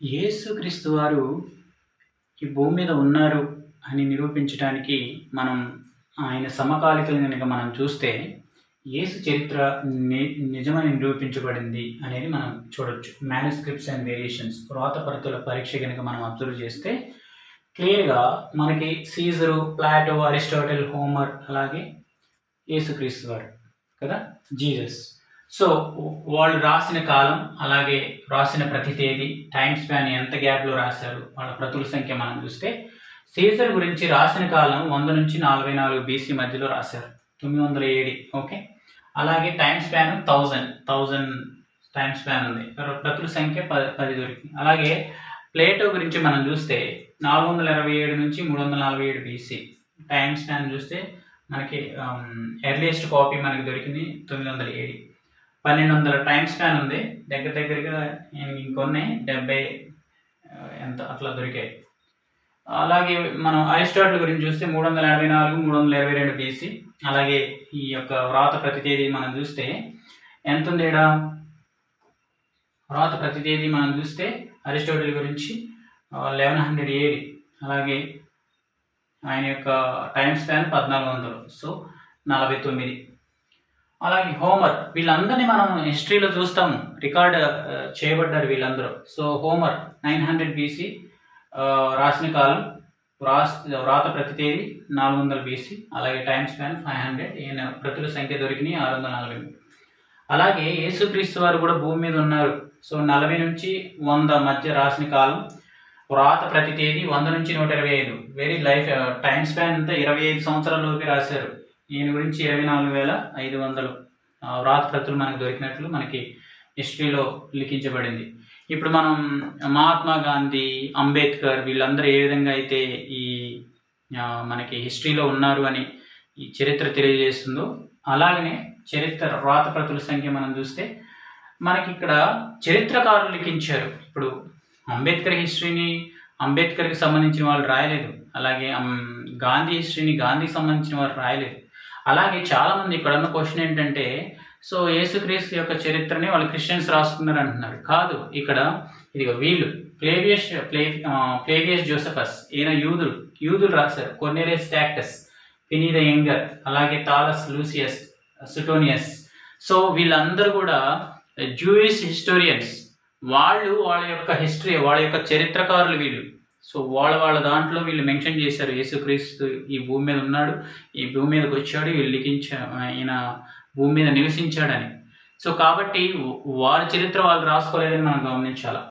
యేసుక్రీస్తు వారు ఈ భూమి మీద ఉన్నారు అని నిరూపించటానికి మనం ఆయన సమకాలికలను గనుక మనం చూస్తే యేసు చరిత్ర ని నిజమని నిరూపించబడింది అనేది మనం చూడొచ్చు. మాన్యుస్క్రిప్ట్స్ అండ్ వేరియేషన్స్ పురాతపరతుల పరీక్ష గనుక మనం అబ్జర్వ్ చేస్తే క్లియర్‌గా మనకి సీజరు, ప్లాటో, అరిస్టాటిల్, హోమర్ అలాగే యేసుక్రీస్తు వారు కదా! జీసస్. సో వాళ్ళు రాసిన కాలం, అలాగే రాసిన ప్రతి తేదీ, టైం స్పాన్ ఎంత గ్యాప్‌లో రాశారు, వాళ్ళ ప్రతుల సంఖ్య మనం చూస్తే సీజర్ గురించి రాసిన కాలం 100 నుంచి 44 బీసీ మధ్యలో రాశారు. 900 ఏడి. ఓకే. అలాగే టైం స్పాన్ 1000 టైం స్పాన్ ఉంది. ప్రతుల సంఖ్య 10 దొరికింది. అలాగే ప్లేటో గురించి మనం చూస్తే 427 నుంచి 347 బీసీ టైం స్పాన్ చూస్తే మనకి ఎర్లియస్ట్ కాపీ మనకి దొరికింది 900 ఏడి. 1200 టైం స్పాన్ ఉంది. దగ్గరగా ఇంకొన్ని 70 ఎంత అట్లా దొరికాయి. అలాగే మనం అరిస్టాటిల్ గురించి చూస్తే 384, 322 బీసీ. అలాగే ఈ యొక్క వ్రాత ప్రతి తేదీ మనం చూస్తే ఎంత ఉంది ఇక్కడ? వ్రాత ప్రతి తేదీ మనం చూస్తే అరిస్టాటిల్ గురించి 1100 ఏడి. అలాగే ఆయన యొక్క టైం స్పాన్ 1400. సో 49. అలాగే హోమర్, వీళ్ళందరినీ మనం హిస్టరీలో చూస్తాము, రికార్డ్ చేయబడ్డారు వీళ్ళందరూ. సో హోమర్ 900 బీసీ రాసిన కాలం, వ్రాత ప్రతి తేదీ 400 బీసీ. అలాగే టైం స్పాన్ 500. ఈయన ప్రతుల సంఖ్య దొరికినాయి 640. అలాగే యేసుక్రీస్తు వారు కూడా భూమి మీద ఉన్నారు. సో 40 నుంచి 100 మధ్య రాసిన కాలం, వ్రాత ప్రతి తేదీ 100 నుంచి 125. వెరీ లైఫ్ టైం స్పాన్ అంతా 25 సంవత్సరాలలోకి రాశారు. ఈయన గురించి 24,500 వ్రాత ప్రతులు మనకు దొరికినట్లు మనకి హిస్టరీలో లిఖించబడింది. ఇప్పుడు మనం మహాత్మా గాంధీ, అంబేద్కర్ వీళ్ళందరూ ఏ విధంగా అయితే ఈ మనకి హిస్టరీలో ఉన్నారు అని ఈ చరిత్ర తెలియజేస్తుందో, అలాగనే చరిత్ర వ్రాత ప్రతుల సంఖ్య మనం చూస్తే మనకి ఇక్కడ చరిత్రకారులు లిఖించారు. ఇప్పుడు అంబేద్కర్ హిస్టరీని అంబేద్కర్కి సంబంధించిన వాళ్ళు రాయలేదు. అలాగే గాంధీ హిస్టరీని గాంధీకి సంబంధించిన వారు రాయలేదు. అలాగే చాలామంది ఇక్కడ ఉన్న క్వశ్చన్ ఏంటంటే, సో యేసుక్రీస్తు యొక్క చరిత్రని వాళ్ళు క్రిస్టియన్స్ రాసుకున్నారు అంటున్నారు. కాదు, ఇక్కడ ఇదిగో వీళ్ళు ఫ్లేవియస్ జోసెఫస్, ఈయన యూదులు రాశారు. కొర్నేలియస్ టాక్టస్, ప్లినీ ద యంగర్, అలాగే థాలస్ లూసియస్, సుటోనియస్. సో వీళ్ళందరూ కూడా జూయిష్ హిస్టోరియన్స్. వాళ్ళ యొక్క హిస్టరీ, వాళ్ళ యొక్క చరిత్రకారులు వీళ్ళు. సో వాళ్ళ దాంట్లో వీళ్ళు మెన్షన్ చేశారు యేసుక్రీస్తు ఈ భూమి మీద ఉన్నాడు, ఈ భూమి మీదకి వచ్చాడు, వీళ్ళు ఈయన భూమి మీద నివసించాడని. సో కాబట్టి వారి చరిత్ర వాళ్ళు రాసుకోలేదని మనం గమనించాలి.